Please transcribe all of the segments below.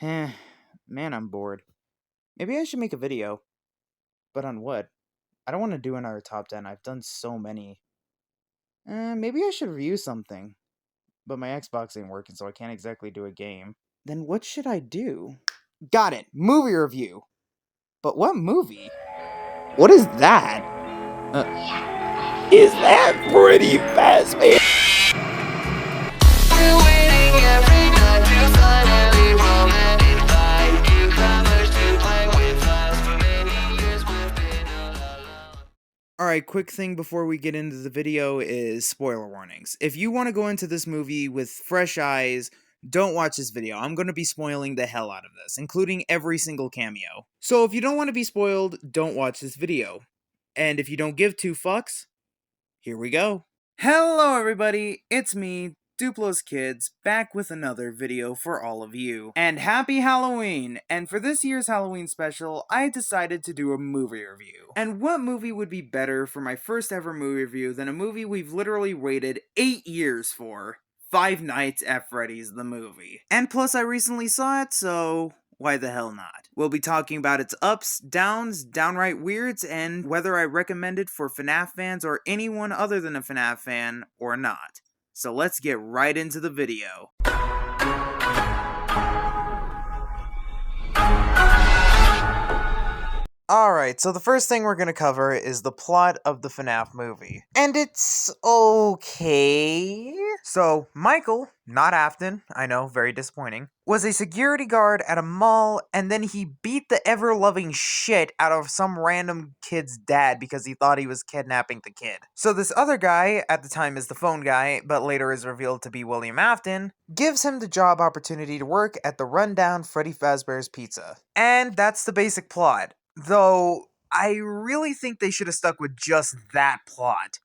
Man, I'm bored. Maybe I should make a video. But on what? I don't want to do another top 10. I've done so many. Maybe I should review something. But my Xbox ain't working, so I can't exactly do a game. Then what should I do? Got it! Movie review! But what movie? What is that? Is that Freddy Fazbear? Alright, quick thing before we get into the video is spoiler warnings. If you want to go into this movie with fresh eyes, don't watch this video. I'm going to be spoiling the hell out of this, including every single cameo. So if you don't want to be spoiled, don't watch this video. And if you don't give two fucks, here we go. Hello everybody, it's me, Duplo's Kids, back with another video for all of you. And happy Halloween! And for this year's Halloween special, I decided to do a movie review. And what movie would be better for my first ever movie review than a movie we've literally waited 8 years for? Five Nights at Freddy's the movie. And plus I recently saw it, so why the hell not? We'll be talking about its ups, downs, downright weirds, and whether I recommend it for FNAF fans or anyone other than a FNAF fan or not. So let's get right into the video. Alright, so the first thing we're gonna cover is the plot of the FNAF movie. And it's okay. So, Michael, not Afton, I know, very disappointing, was a security guard at a mall, and then he beat the ever-loving shit out of some random kid's dad because he thought he was kidnapping the kid. So this other guy, at the time is the phone guy, but later is revealed to be William Afton, gives him the job opportunity to work at the rundown Freddy Fazbear's Pizza. And that's the basic plot. Though, I really think they should have stuck with just that plot,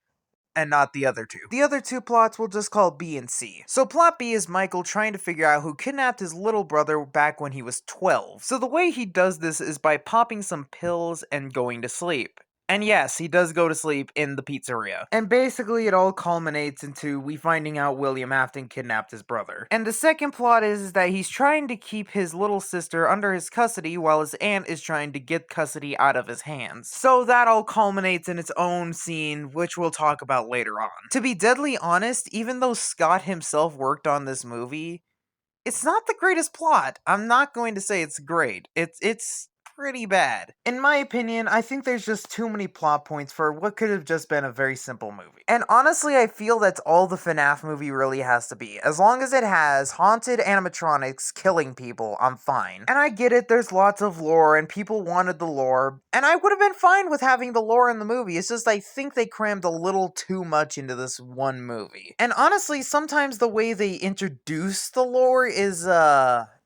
and not the other two. The other two plots we'll just call B and C. So plot B is Michael trying to figure out who kidnapped his little brother back when he was 12. So the way he does this is by popping some pills and going to sleep. And yes, he does go to sleep in the pizzeria. And basically it all culminates into we finding out William Afton kidnapped his brother. And the second plot is that he's trying to keep his little sister under his custody while his aunt is trying to get custody out of his hands. So that all culminates in its own scene, which we'll talk about later on. To be deadly honest, even though Scott himself worked on this movie, it's not the greatest plot. I'm not going to say it's great. It's pretty bad. In my opinion, I think there's just too many plot points for what could have just been a very simple movie. And honestly, I feel that's all the FNAF movie really has to be. As long as it has haunted animatronics killing people, I'm fine. And I get it, there's lots of lore, and people wanted the lore, and I would have been fine with having the lore in the movie. It's just I think they crammed a little too much into this one movie. And honestly, sometimes the way they introduce the lore is,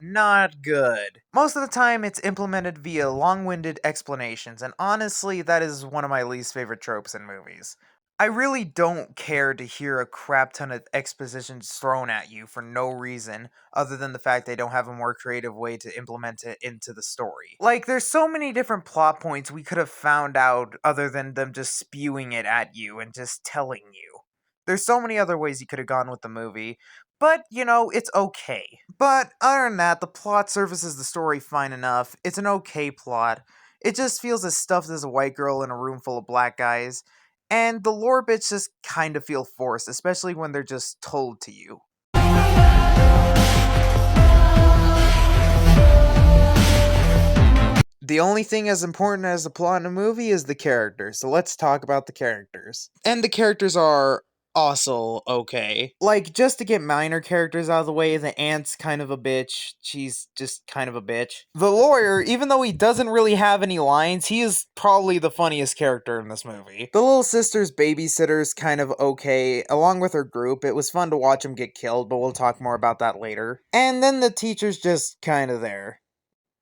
not good. Most of the time, it's implemented via long-winded explanations, and honestly, that is one of my least favorite tropes in movies. I really don't care to hear a crap ton of expositions thrown at you for no reason, other than the fact they don't have a more creative way to implement it into the story. Like, there's so many different plot points we could have found out other than them just spewing it at you and just telling you. There's so many other ways you could have gone with the movie, but, you know, it's okay. But other than that, the plot services the story fine enough. It's an okay plot. It just feels as stuffed as a white girl in a room full of black guys. And the lore bits just kind of feel forced, especially when they're just told to you. The only thing as important as the plot in a movie is the characters, so let's talk about the characters. And the characters are also okay. Like, just to get minor characters out of the way, the aunt's kind of a bitch. She's just kind of a bitch. The lawyer, even though he doesn't really have any lines, he is probably the funniest character in this movie. The little sister's babysitter's kind of okay, along with her group. It was fun to watch him get killed, but we'll talk more about that later. And then the teacher's just kind of there.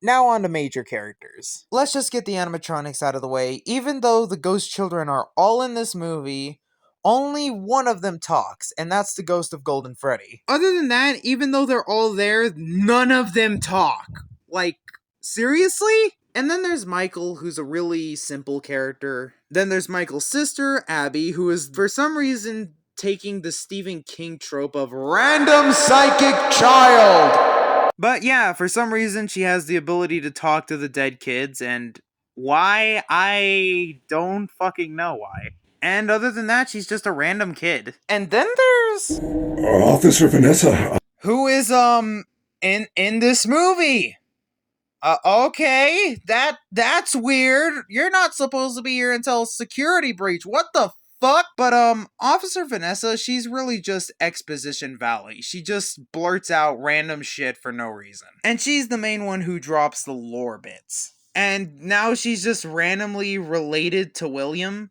Now on to major characters. Let's just get the animatronics out of the way. Even though the ghost children are all in this movie, only one of them talks, and that's the ghost of Golden Freddy. Other than that, even though they're all there, none of them talk. Like, seriously? And then there's Michael, who's a really simple character. Then there's Michael's sister, Abby, who is, for some reason, taking the Stephen King trope of random psychic child. But yeah, for some reason, she has the ability to talk to the dead kids, and why? I don't fucking know why. And other than that, she's just a random kid. And then there's Officer Vanessa. who is in this movie. Okay, that's weird. You're not supposed to be here until security breach. What the fuck? But Officer Vanessa, she's really just Exposition Valley. She just blurts out random shit for no reason. And she's the main one who drops the lore bits. And now she's just randomly related to William.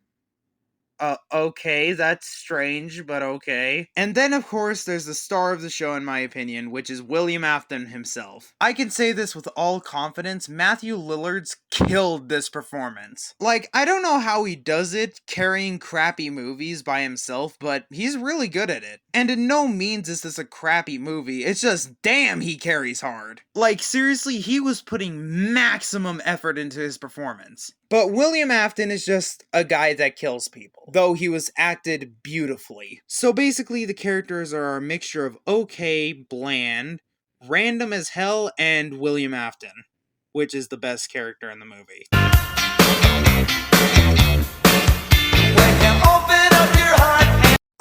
Okay, that's strange, but okay. And then, of course, there's the star of the show, in my opinion, which is William Afton himself. I can say this with all confidence, Matthew Lillard's killed this performance. Like, I don't know how he does it, carrying crappy movies by himself, but he's really good at it. And in no means is this a crappy movie, it's just, damn, he carries hard. Like, seriously, he was putting maximum effort into his performance. But William Afton is just a guy that kills people, though he was acted beautifully. So basically, the characters are a mixture of okay, bland, random as hell, and William Afton, which is the best character in the movie.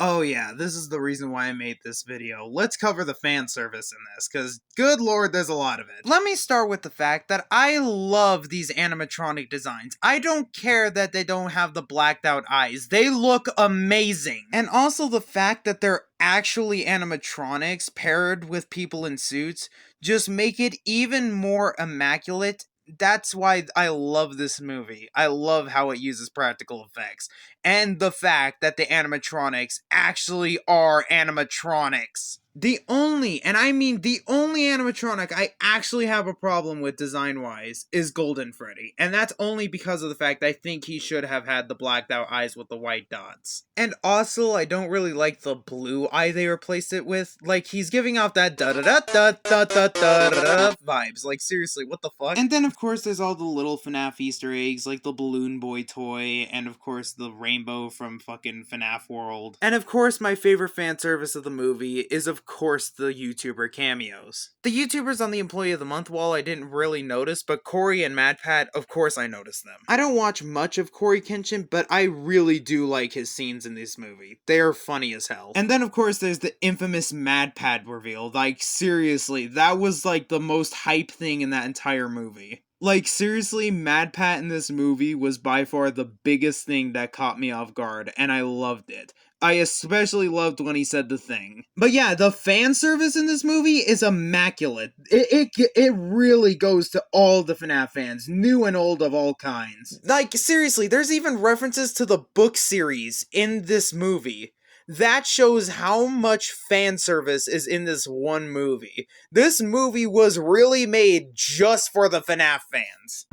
Oh yeah, this is the reason why I made this video. Let's cover the fan service in this, because good lord, there's a lot of it. Let me start with the fact that I love these animatronic designs. I don't care that they don't have the blacked out eyes. They look amazing. And also the fact that they're actually animatronics paired with people in suits just make it even more immaculate. That's why I love this movie. I love how it uses practical effects. And the fact that the animatronics actually are animatronics. The only, and I mean the only animatronic I actually have a problem with design-wise is Golden Freddy. And that's only because of the fact I think he should have had the blacked out eyes with the white dots. And also, I don't really like the blue eye they replaced it with. Like, he's giving off that da-da-da-da-da-da-da-da vibes. Like, seriously, what the fuck? And then, of course, there's all the little FNAF Easter eggs, like the Balloon Boy toy, and of course, the rainbow from fucking FNAF World. And of course, my favorite fan service of the movie is, of course, the YouTuber cameos. The YouTubers on the Employee of the Month wall I didn't really notice, but Corey and MadPat, of course I noticed them. I don't watch much of Corey Kenshin, but I really do like his scenes in this movie. They are funny as hell. And then, of course, there's the infamous MadPat reveal. Like, seriously, that was like the most hype thing in that entire movie. Like, seriously, MadPat in this movie was by far the biggest thing that caught me off guard, and I loved it. I especially loved when he said the thing. But yeah, the fan service in this movie is immaculate. It really goes to all the FNAF fans, new and old of all kinds. Like, seriously, there's even references to the book series in this movie. That shows how much fan service is in this one movie. This movie was really made just for the FNAF fans.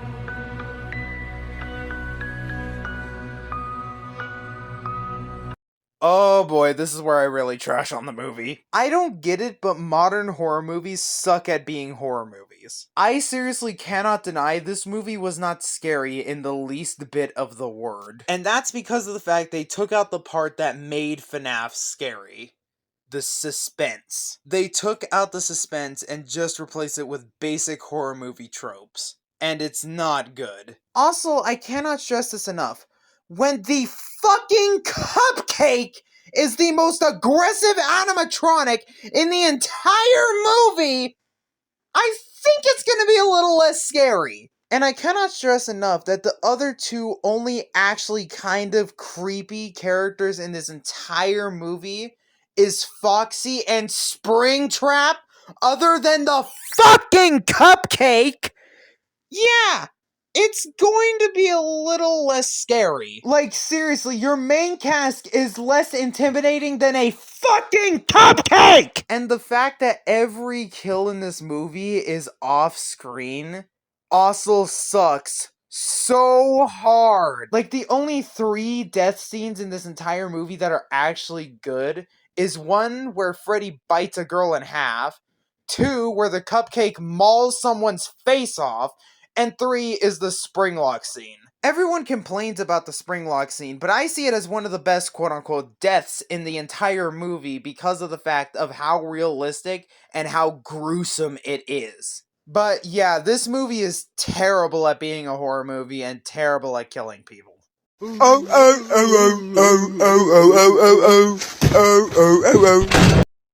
Oh boy, this is where I really trash on the movie. I don't get it, but modern horror movies suck at being horror movies. I seriously cannot deny this movie was not scary in the least bit of the word. And that's because of the fact they took out the part that made FNAF scary. The suspense. They took out the suspense and just replaced it with basic horror movie tropes. And it's not good. Also, I cannot stress this enough. When the fucking cupcake is the most aggressive animatronic in the entire movie, I think it's gonna be a little less scary. And I cannot stress enough that the other two only actually kind of creepy characters in this entire movie is Foxy and Springtrap, other than the fucking cupcake. Yeah, it's going to be a little less scary. Like, seriously, your main cast is less intimidating than a fucking cupcake! And the fact that every kill in this movie is off screen also sucks so hard. Like, the only 3 death scenes in this entire movie that are actually good is one where Freddy bites a girl in half, 2 where the cupcake mauls someone's face off, and 3 is the Springlock scene. Everyone complains about the spring lock scene, but I see it as one of the best quote-unquote deaths in the entire movie because of the fact of how realistic and how gruesome it is. But yeah, this movie is terrible at being a horror movie and terrible at killing people.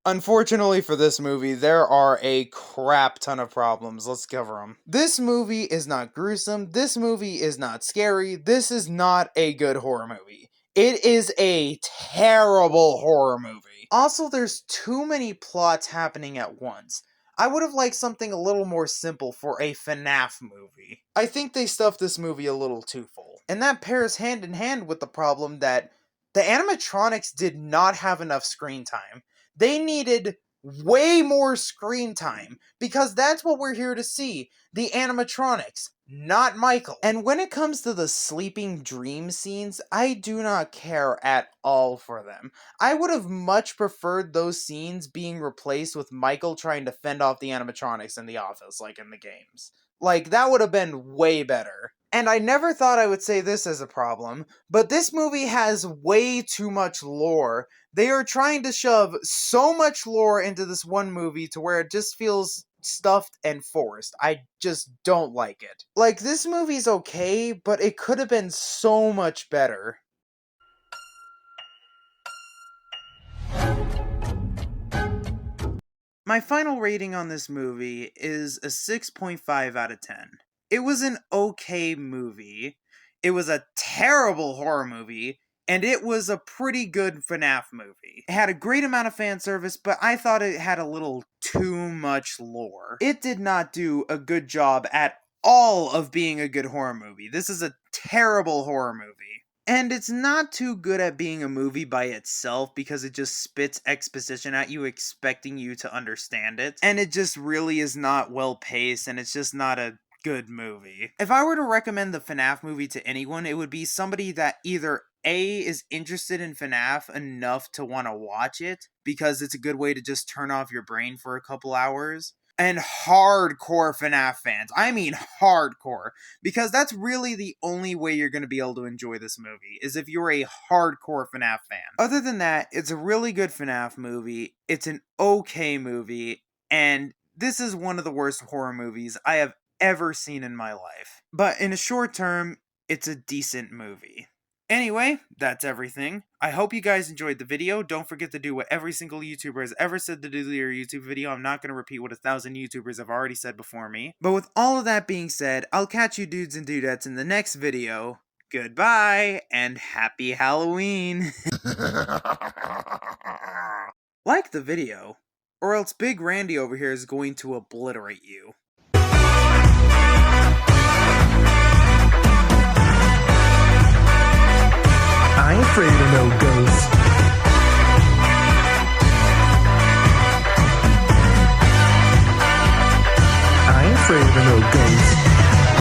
Unfortunately for this movie, there are a crap ton of problems. Let's cover them. This movie is not gruesome. This movie is not scary. This is not a good horror movie. It is a terrible horror movie. Also, there's too many plots happening at once. I would have liked something a little more simple for a FNAF movie. I think they stuffed this movie a little too full. And that pairs hand in hand with the problem that the animatronics did not have enough screen time. They needed way more screen time because that's what we're here to see. The animatronics, not Michael. And when it comes to the sleeping dream scenes, I do not care at all for them. I would have much preferred those scenes being replaced with Michael trying to fend off the animatronics in the office, like in the games. Like, that would have been way better. And I never thought I would say this as a problem, but this movie has way too much lore. They are trying to shove so much lore into this one movie to where it just feels stuffed and forced. I just don't like it. Like, this movie's okay, but it could have been so much better. My final rating on this movie is a 6.5 out of 10. It was an okay movie. It was a terrible horror movie. And it was a pretty good FNAF movie. It had a great amount of fan service, but I thought it had a little too much lore. It did not do a good job at all of being a good horror movie. This is a terrible horror movie. And it's not too good at being a movie by itself because it just spits exposition at you expecting you to understand it. And it just really is not well paced and it's just not a good movie. If I were to recommend the FNAF movie to anyone, it would be somebody that either A, is interested in FNAF enough to want to watch it because it's a good way to just turn off your brain for a couple hours, and hardcore FNAF fans. I mean hardcore, because that's really the only way you're going to be able to enjoy this movie, is if you're a hardcore FNAF fan. Other than that, it's a really good FNAF movie, it's an okay movie, and this is one of the worst horror movies I have ever seen in my life. But in a short term, it's a decent movie. Anyway, that's everything. I hope you guys enjoyed the video. Don't forget to do what every single YouTuber has ever said to do to your YouTube video. I'm not going to repeat what 1,000 YouTubers have already said before me. But with all of that being said, I'll catch you dudes and dudettes in the next video. Goodbye, and happy Halloween! Like the video, or else Big Randy over here is going to obliterate you. I ain't afraid of no ghosts. I ain't afraid of no ghosts.